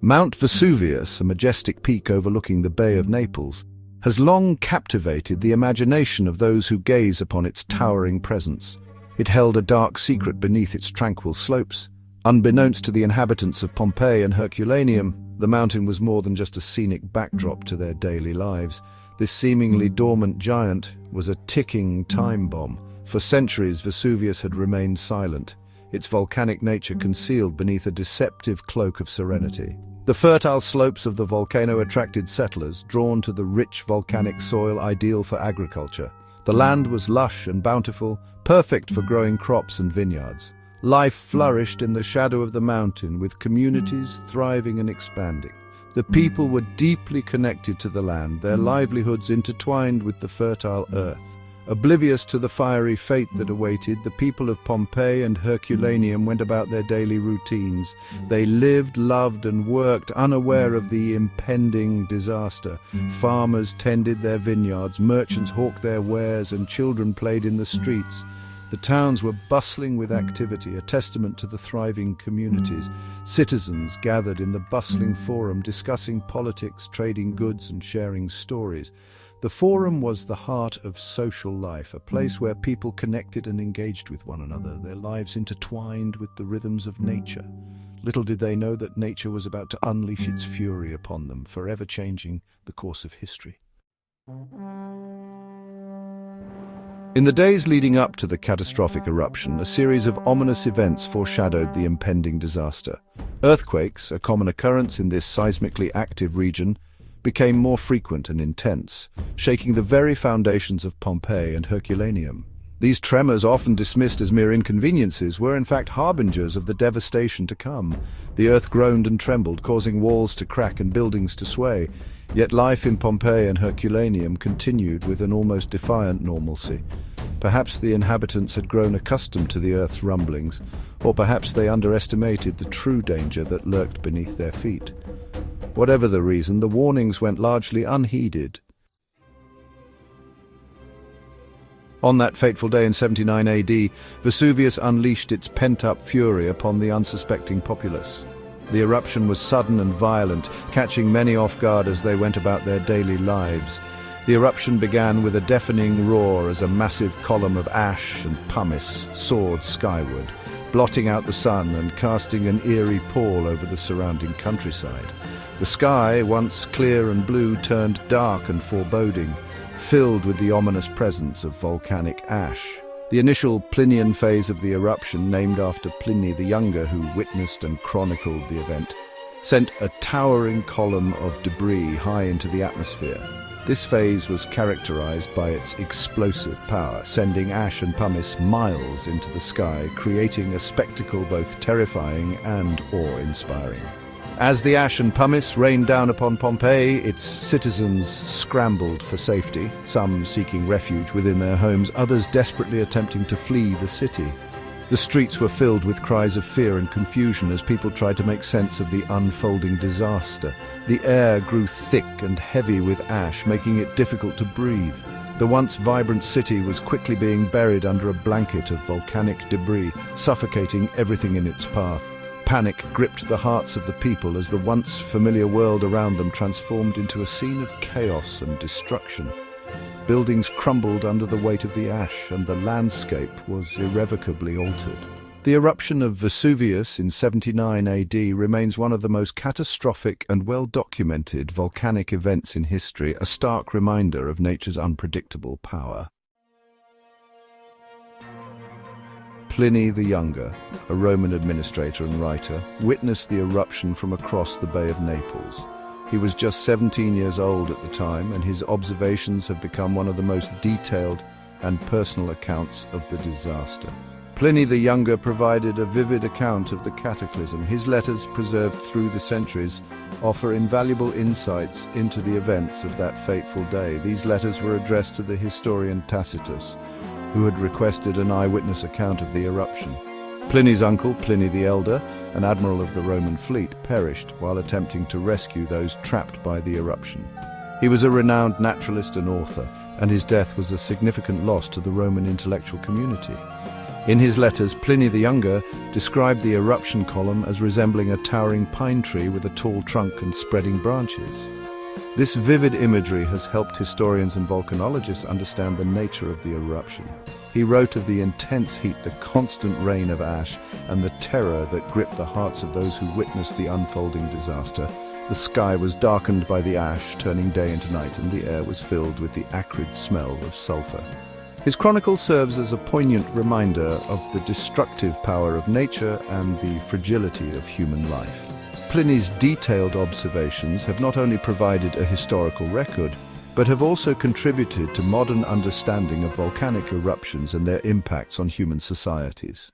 Mount Vesuvius, a majestic peak overlooking the Bay of Naples, has long captivated the imagination of those who gaze upon its towering presence. It held a dark secret beneath its tranquil slopes. Unbeknownst to the inhabitants of Pompeii and Herculaneum, the mountain was more than just a scenic backdrop to their daily lives. This seemingly dormant giant was a ticking time bomb. For centuries, Vesuvius had remained silent, its volcanic nature concealed beneath a deceptive cloak of serenity. The fertile slopes of the volcano attracted settlers, drawn to the rich volcanic soil ideal for agriculture. The land was lush and bountiful, perfect for growing crops and vineyards. Life flourished in the shadow of the mountain, with communities thriving and expanding. The people were deeply connected to the land, their livelihoods intertwined with the fertile earth. Oblivious to the fiery fate that awaited, the people of Pompeii and Herculaneum went about their daily routines. They lived, loved, and worked, unaware of the impending disaster. Farmers tended their vineyards, merchants hawked their wares, and children played in the streets. The towns were bustling with activity, a testament to the thriving communities. Citizens gathered in the bustling forum, discussing politics, trading goods, and sharing stories. The forum was the heart of social life, a place where people connected and engaged with one another, their lives intertwined with the rhythms of nature. Little did they know that nature was about to unleash its fury upon them, forever changing the course of history. In the days leading up to the catastrophic eruption, a series of ominous events foreshadowed the impending disaster. Earthquakes, a common occurrence in this seismically active region, became more frequent and intense, shaking the very foundations of Pompeii and Herculaneum. These tremors, often dismissed as mere inconveniences, were in fact harbingers of the devastation to come. The earth groaned and trembled, causing walls to crack and buildings to sway. Yet life in Pompeii and Herculaneum continued with an almost defiant normalcy. Perhaps the inhabitants had grown accustomed to the earth's rumblings, or perhaps they underestimated the true danger that lurked beneath their feet. Whatever the reason, the warnings went largely unheeded. On that fateful day in 79 AD, Vesuvius unleashed its pent-up fury upon the unsuspecting populace. The eruption was sudden and violent, catching many off guard as they went about their daily lives. The eruption began with a deafening roar as a massive column of ash and pumice soared skyward, blotting out the sun and casting an eerie pall over the surrounding countryside. The sky, once clear and blue, turned dark and foreboding, filled with the ominous presence of volcanic ash. The initial Plinian phase of the eruption, named after Pliny the Younger, who witnessed and chronicled the event, sent a towering column of debris high into the atmosphere. This phase was characterized by its explosive power, sending ash and pumice miles into the sky, creating a spectacle both terrifying and awe-inspiring. As the ash and pumice rained down upon Pompeii, its citizens scrambled for safety, some seeking refuge within their homes, others desperately attempting to flee the city. The streets were filled with cries of fear and confusion as people tried to make sense of the unfolding disaster. The air grew thick and heavy with ash, making it difficult to breathe. The once vibrant city was quickly being buried under a blanket of volcanic debris, suffocating everything in its path. Panic gripped the hearts of the people as the once familiar world around them transformed into a scene of chaos and destruction. Buildings crumbled under the weight of the ash, and the landscape was irrevocably altered. The eruption of Vesuvius in 79 AD remains one of the most catastrophic and well-documented volcanic events in history, a stark reminder of nature's unpredictable power. Pliny the Younger, a Roman administrator and writer, witnessed the eruption from across the Bay of Naples. He was just 17 years old at the time, and his observations have become one of the most detailed and personal accounts of the disaster. Pliny the Younger provided a vivid account of the cataclysm. His letters, preserved through the centuries, offer invaluable insights into the events of that fateful day. These letters were addressed to the historian Tacitus, who had requested an eyewitness account of the eruption. Pliny's uncle, Pliny the Elder, an admiral of the Roman fleet, perished while attempting to rescue those trapped by the eruption. He was a renowned naturalist and author, and his death was a significant loss to the Roman intellectual community. In his letters, Pliny the Younger described the eruption column as resembling a towering pine tree with a tall trunk and spreading branches. This vivid imagery has helped historians and volcanologists understand the nature of the eruption. He wrote of the intense heat, the constant rain of ash, and the terror that gripped the hearts of those who witnessed the unfolding disaster. The sky was darkened by the ash, turning day into night, and the air was filled with the acrid smell of sulfur. His chronicle serves as a poignant reminder of the destructive power of nature and the fragility of human life. Pliny's detailed observations have not only provided a historical record, but have also contributed to modern understanding of volcanic eruptions and their impacts on human societies.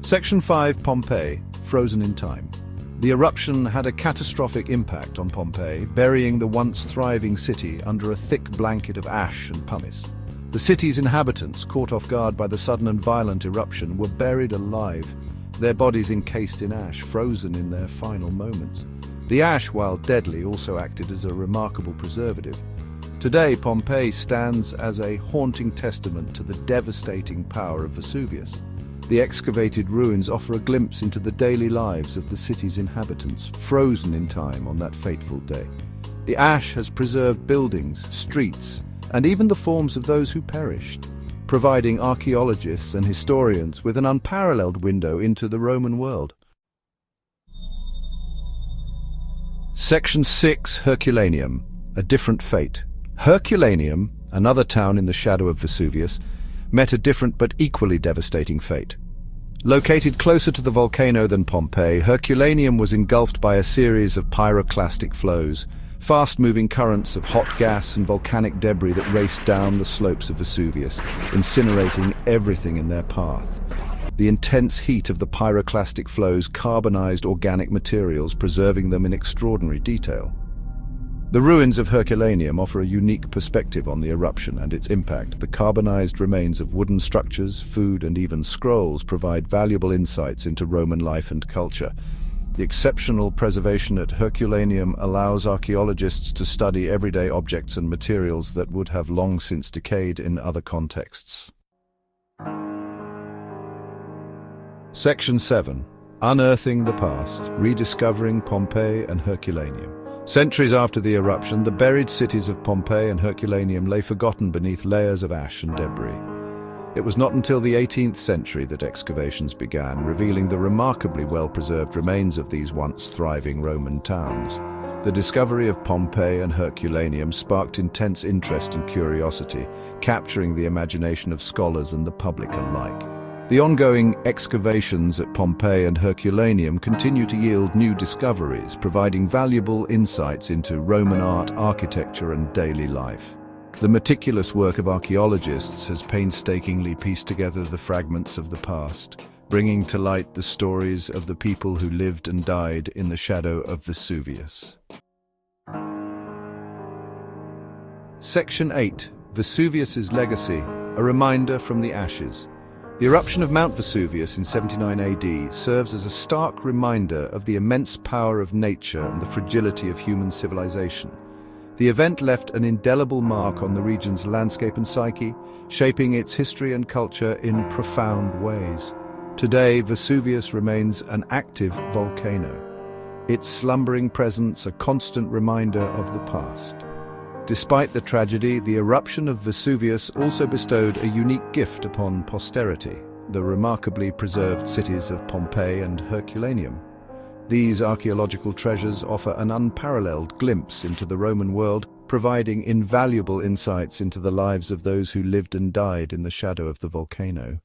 Section 5. Pompeii, frozen in time. The eruption had a catastrophic impact on Pompeii, burying the once thriving city under a thick blanket of ash and pumice. The city's inhabitants, caught off guard by the sudden and violent eruption, were buried alive, their bodies encased in ash, frozen in their final moments. The ash, while deadly, also acted as a remarkable preservative. Today, Pompeii stands as a haunting testament to the devastating power of Vesuvius. The excavated ruins offer a glimpse into the daily lives of the city's inhabitants, frozen in time on that fateful day. The ash has preserved buildings, streets, and even the forms of those who perished, providing archaeologists and historians with an unparalleled window into the Roman world. Section 6. Herculaneum, a different fate. Herculaneum, another town in the shadow of Vesuvius, met a different but equally devastating fate. Located closer to the volcano than Pompeii, Herculaneum was engulfed by a series of pyroclastic flows, fast-moving currents of hot gas and volcanic debris that raced down the slopes of Vesuvius, incinerating everything in their path. The intense heat of the pyroclastic flows carbonized organic materials, preserving them in extraordinary detail. The ruins of Herculaneum offer a unique perspective on the eruption and its impact. The carbonized remains of wooden structures, food, and even scrolls provide valuable insights into Roman life and culture. The exceptional preservation at Herculaneum allows archaeologists to study everyday objects and materials that would have long since decayed in other contexts. Section 7. Unearthing the past, rediscovering Pompeii and Herculaneum. Centuries after the eruption, the buried cities of Pompeii and Herculaneum lay forgotten beneath layers of ash and debris. It was not until the 18th century that excavations began, revealing the remarkably well-preserved remains of these once thriving Roman towns. The discovery of Pompeii and Herculaneum sparked intense interest and curiosity, capturing the imagination of scholars and the public alike. The ongoing excavations at Pompeii and Herculaneum continue to yield new discoveries, providing valuable insights into Roman art, architecture, and daily life. The meticulous work of archaeologists has painstakingly pieced together the fragments of the past, bringing to light the stories of the people who lived and died in the shadow of Vesuvius. Section 8. Vesuvius's legacy, a reminder from the ashes. The eruption of Mount Vesuvius in 79 AD serves as a stark reminder of the immense power of nature and the fragility of human civilization. The event left an indelible mark on the region's landscape and psyche, shaping its history and culture in profound ways. Today, Vesuvius remains an active volcano, its slumbering presence a constant reminder of the past. Despite the tragedy, the eruption of Vesuvius also bestowed a unique gift upon posterity, the remarkably preserved cities of Pompeii and Herculaneum. These archaeological treasures offer an unparalleled glimpse into the Roman world, providing invaluable insights into the lives of those who lived and died in the shadow of the volcano.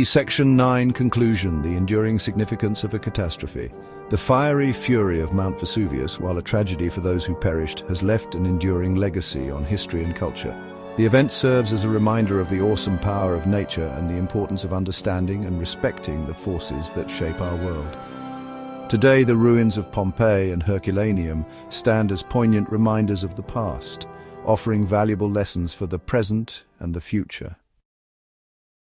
Section 9. Conclusion, the enduring significance of a catastrophe. The fiery fury of Mount Vesuvius, while a tragedy for those who perished, has left an enduring legacy on history and culture. The event serves as a reminder of the awesome power of nature and the importance of understanding and respecting the forces that shape our world. Today, the ruins of Pompeii and Herculaneum stand as poignant reminders of the past, offering valuable lessons for the present and the future.